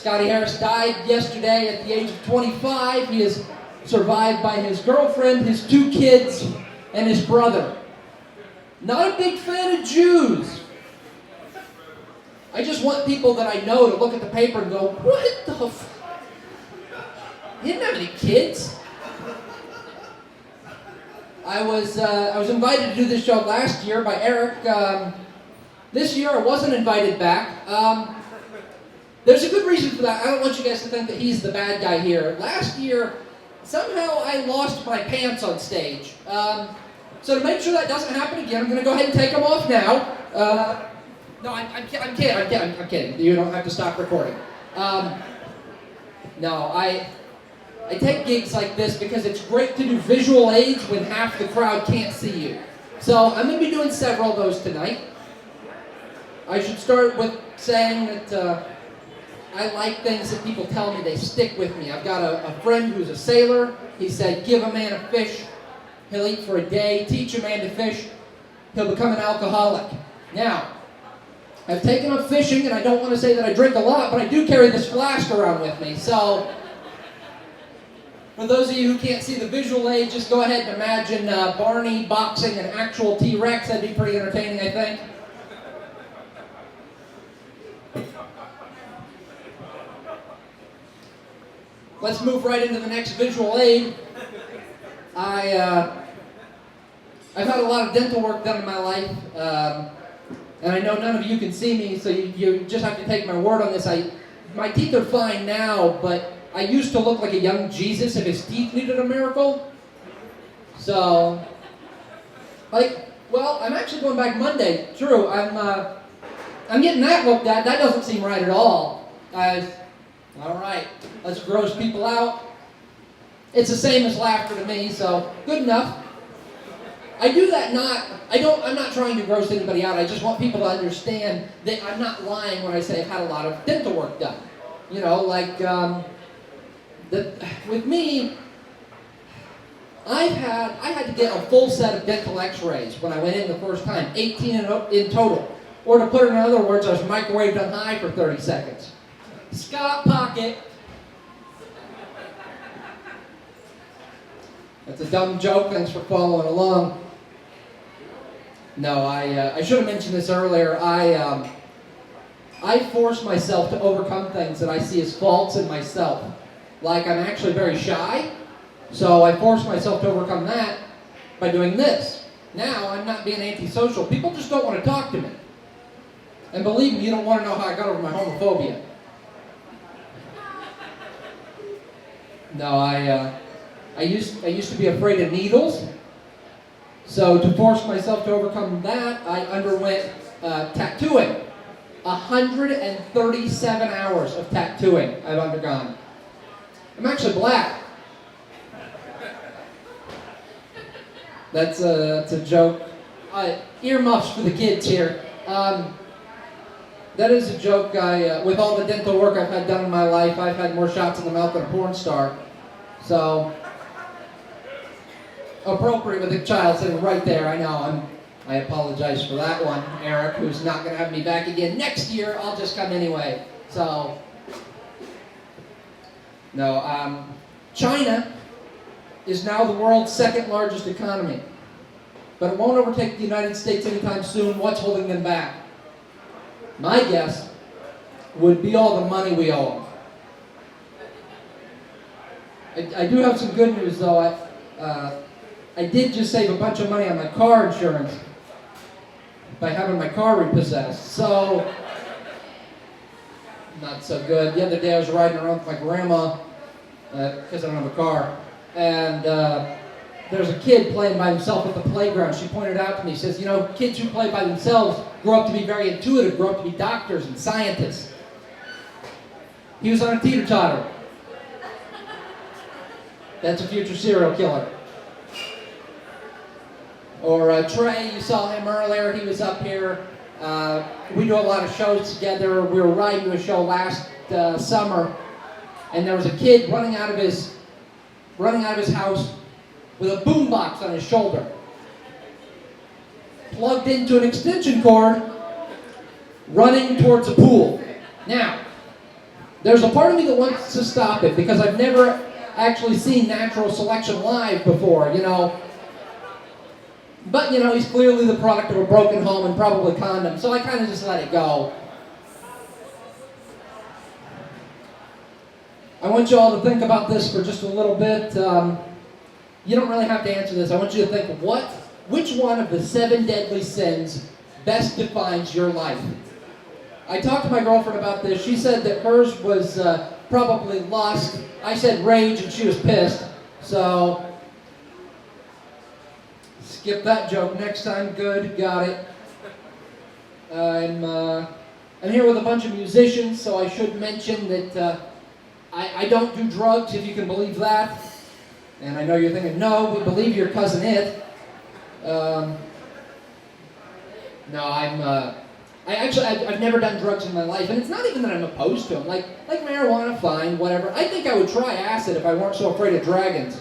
Scotty Harris died yesterday at the age of 25. He is survived by his girlfriend, his 2 kids, and his brother. Not a big fan of Jews. I just want people that I know to look at the paper and go, what the f... He didn't have any kids. I was invited to do this show last year by Eric. This year I wasn't invited back. There's a good reason for that. I don't want you guys to think that he's the bad guy here. Last year, somehow I lost my pants on stage. So to make sure that doesn't happen again, I'm going to go ahead and take them off now. No, I'm kidding. You don't have to stop recording. No, I take gigs like this because it's great to do visual aids when half the crowd can't see you. So I'm going to be doing several of those tonight. I should start with saying that I like things that people tell me, they stick with me. I've got a friend who's a sailor. He said, give a man a fish, he'll eat for a day. Teach a man to fish, he'll become an alcoholic. Now, I've taken up fishing, and I don't want to say that I drink a lot, but I do carry this flask around with me. So, for those of you who can't see the visual aid, just go ahead and imagine Barney boxing an actual T-Rex. That'd be pretty entertaining, I think. Let's move right into the next visual aid. I've had a lot of dental work done in my life, and I know none of you can see me, so you just have to take my word on this. My teeth are fine now, but I used to look like a young Jesus if his teeth needed a miracle. So, I'm actually going back Monday. True, I'm getting that looked at. That doesn't seem right at all. All right, let's gross people out. It's the same as laughter to me, so good enough. I do that I'm not trying to gross anybody out. I just want people to understand that I'm not lying when I say I've had a lot of dental work done. You know, like, with me, I had to get a full set of dental x-rays when I went in the first time, 18 in total. Or to put it in other words, I was microwaved on high for 30 seconds. Scott Pocket. That's a dumb joke, thanks for following along. No, I should have mentioned this earlier. I force myself to overcome things that I see as faults in myself. Like, I'm actually very shy, so I force myself to overcome that by doing this. Now, I'm not being antisocial. People just don't want to talk to me. And believe me, you don't want to know how I got over my homophobia. No, I used to be afraid of needles. So to force myself to overcome that, I underwent tattooing. 137 hours of tattooing I've undergone. I'm actually black. That's a joke. Earmuffs for the kids here. That is a joke. With all the dental work I've had done in my life, I've had more shots in the mouth than a porn star. So, appropriate with a child sitting right there. I know. I apologize for that one, Eric, who's not going to have me back again next year. I'll just come anyway. So, no. China is now the world's second largest economy, but it won't overtake the United States anytime soon. What's holding them back? My guess would be all the money we owe them. I do have some good news, though. I did just save a bunch of money on my car insurance by having my car repossessed. So, not so good. The other day I was riding around with my grandma, because I don't have a car, and there's a kid playing by himself at the playground. She pointed out to me, she says, you know, kids who play by themselves grow up to be very intuitive, grow up to be doctors and scientists. He was on a teeter-totter. That's a future serial killer. Or Trey, you saw him earlier, he was up here. We do a lot of shows together. We were riding to a show last summer, and there was a kid running out of his house with a boombox on his shoulder, plugged into an extension cord, running towards a pool. Now, There's a part of me that wants to stop it because I've never actually seen natural selection live before, you know. But, you know, he's clearly the product of a broken home and probably condoms, so I kind of just let it go. I want you all to think about this for just a little bit. You don't really have to answer this. I want you to think, which one of the 7 deadly sins best defines your life? I talked to my girlfriend about this. She said that hers was probably lust. I said rage, and she was pissed. So, skip that joke next time. Good, got it. I'm here with a bunch of musicians, so I should mention that I don't do drugs, if you can believe that. And I know you're thinking, no, we believe your cousin it. No, I've never done drugs in my life, and it's not even that I'm opposed to them. Like marijuana, fine, whatever. I think I would try acid if I weren't so afraid of dragons.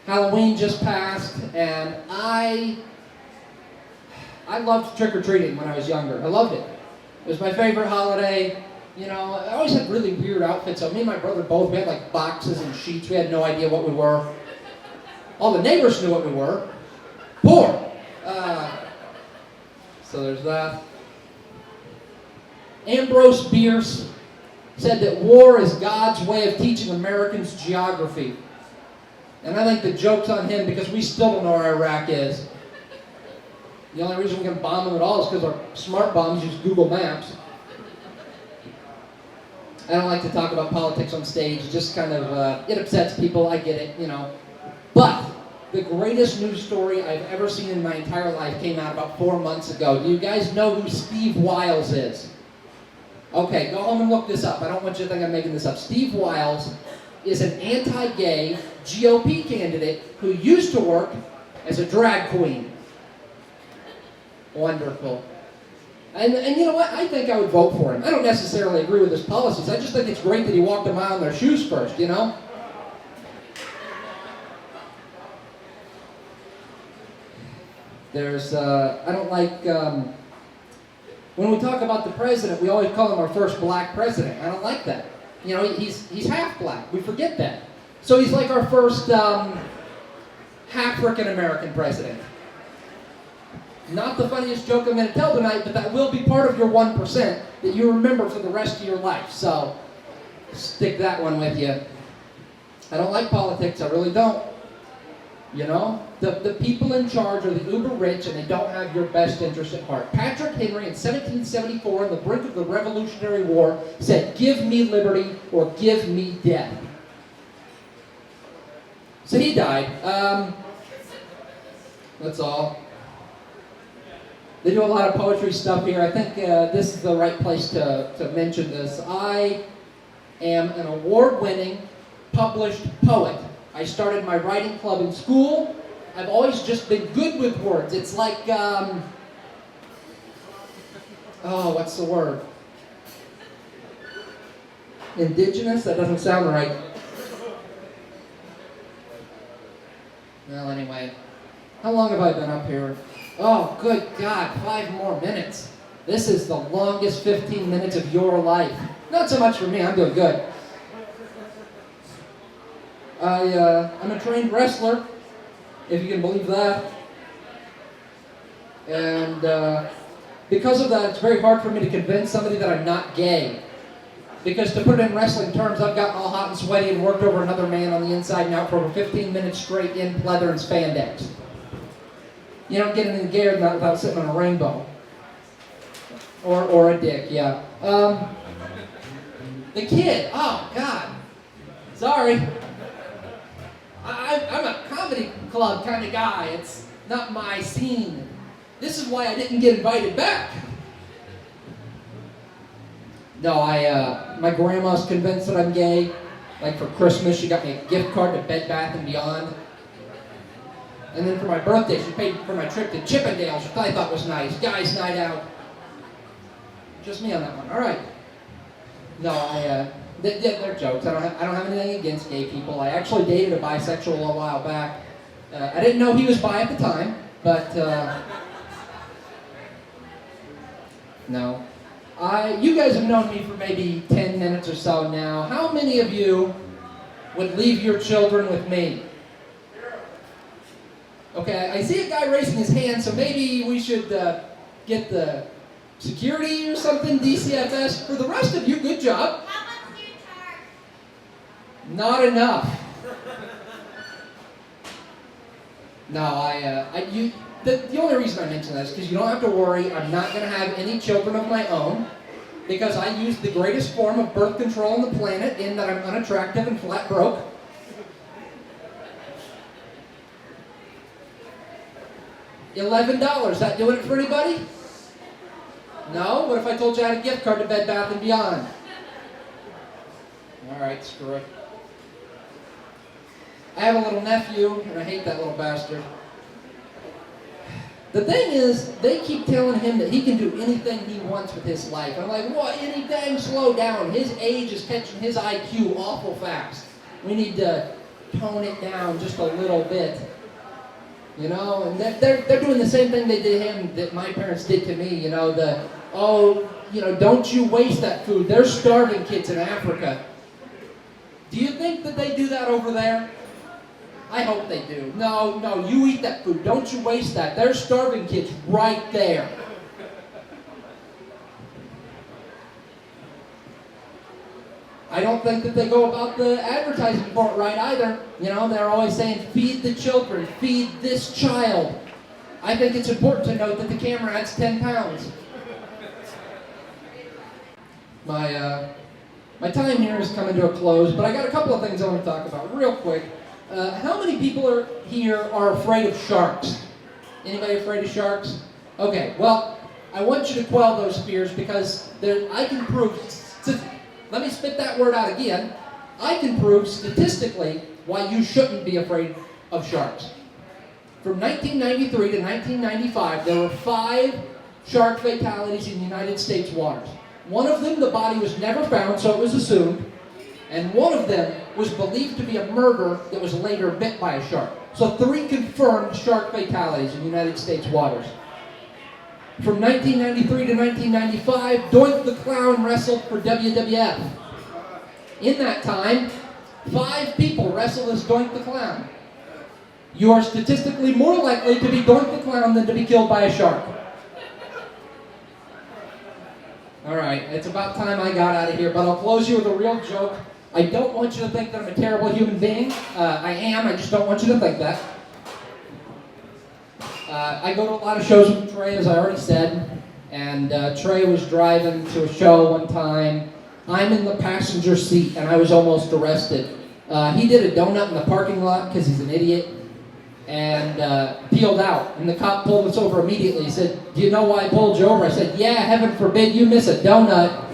Halloween just passed, and I loved trick-or-treating when I was younger. I loved it. It was my favorite holiday. You know, I always had really weird outfits. So me and my brother both, we had like boxes and sheets. We had no idea what we were. All the neighbors knew what we were. Poor. So there's that. Ambrose Bierce said that war is God's way of teaching Americans geography. And I think the joke's on him because we still don't know where Iraq is. The only reason we can bomb them at all is because our smart bombs use Google Maps. I don't like to talk about politics on stage. It just kind of, it upsets people. I get it, you know. But the greatest news story I've ever seen in my entire life came out about 4 months ago. Do you guys know who Steve Wiles is? Okay, go home and look this up. I don't want you to think I'm making this up. Steve Wiles is an anti-gay GOP candidate who used to work as a drag queen. Wonderful. And you know what? I think I would vote for him. I don't necessarily agree with his policies. I just think it's great that he walked a mile in their shoes first, you know? There's, I don't like, when we talk about the president, we always call him our first black president. I don't like that. You know, he's half black. We forget that. So he's like our first African-American president. Not the funniest joke I'm going to tell tonight, but that will be part of your 1% that you remember for the rest of your life. So, stick that one with you. I don't like politics, I really don't. You know, the people in charge are the uber rich and they don't have your best interest at heart. Patrick Henry in 1774, on the brink of the Revolutionary War, said, "Give me liberty or give me death." So he died. That's all. They do a lot of poetry stuff here. I think this is the right place to mention this. I am an award-winning, published poet. I started my writing club in school. I've always just been good with words. It's like, what's the word? Indigenous? That doesn't sound right. Well, anyway. How long have I been up here? Oh, good God, 5 more minutes. This is the longest 15 minutes of your life. Not so much for me, I'm doing good. I'm a trained wrestler, if you can believe that. And because of that, it's very hard for me to convince somebody that I'm not gay. Because to put it in wrestling terms, I've gotten all hot and sweaty and worked over another man on the inside and out for over 15 minutes straight in pleather and spandex. You don't get anything gayer than that without sitting on a rainbow. Or a dick, yeah. The kid, oh God. Sorry. I'm a comedy club kind of guy. It's not my scene. This is why I didn't get invited back. No, my grandma's convinced that I'm gay. Like for Christmas, she got me a gift card to Bed Bath & Beyond. And then for my birthday, she paid for my trip to Chippendales, which I thought was nice. Guys' night out. Just me on that one. All right. No, they're jokes. I don't have anything against gay people. I actually dated a bisexual a while back. I didn't know he was bi at the time, but No. You guys have known me for maybe 10 minutes or so now. How many of you would leave your children with me? Okay, I see a guy raising his hand, so maybe we should get the security or something, DCFS. For the rest of you, good job. How much do you charge? Not enough. No, the only reason I mention that is because you don't have to worry. I'm not going to have any children of my own because I use the greatest form of birth control on the planet in that I'm unattractive and flat broke. $11. That doing it for anybody? No? What if I told you I had a gift card to Bed Bath & Beyond? All right, screw it. I have a little nephew, and I hate that little bastard. The thing is, they keep telling him that he can do anything he wants with his life. I'm like, what? Anything? Slow down. His age is catching his IQ awful fast. We need to tone it down just a little bit. You know, and they're doing the same thing they did him that my parents did to me. You know, don't you waste that food. They're starving kids in Africa. Do you think that they do that over there? I hope they do. No, you eat that food. Don't you waste that. They're starving kids right there. I don't think that they go about the advertising for it right either. You know, they're always saying, feed the children, feed this child. I think it's important to note that the camera adds 10 pounds. My time here is coming to a close, but I got a couple of things I want to talk about real quick. How many people here are afraid of sharks? Anybody afraid of sharks? Okay, well, I want you to quell those fears because I can prove, let me spit that word out again. I can prove statistically why you shouldn't be afraid of sharks. From 1993 to 1995, there were 5 shark fatalities in United States waters. One of them, the body was never found, so it was assumed. And one of them was believed to be a murder that was later bit by a shark. So 3 confirmed shark fatalities in United States waters. From 1993 to 1995, Doink the Clown wrestled for WWF. In that time, 5 people wrestled as Doink the Clown. You are statistically more likely to be Doink the Clown than to be killed by a shark. Alright, it's about time I got out of here, but I'll close you with a real joke. I don't want you to think that I'm a terrible human being. I am, I just don't want you to think that. I go to a lot of shows with Trey, as I already said, and Trey was driving to a show one time. I'm in the passenger seat, and I was almost arrested. He did a donut in the parking lot because he's an idiot, and peeled out. And the cop pulled us over immediately. He said, "Do you know why I pulled you over?" I said, "Yeah, heaven forbid you miss a donut."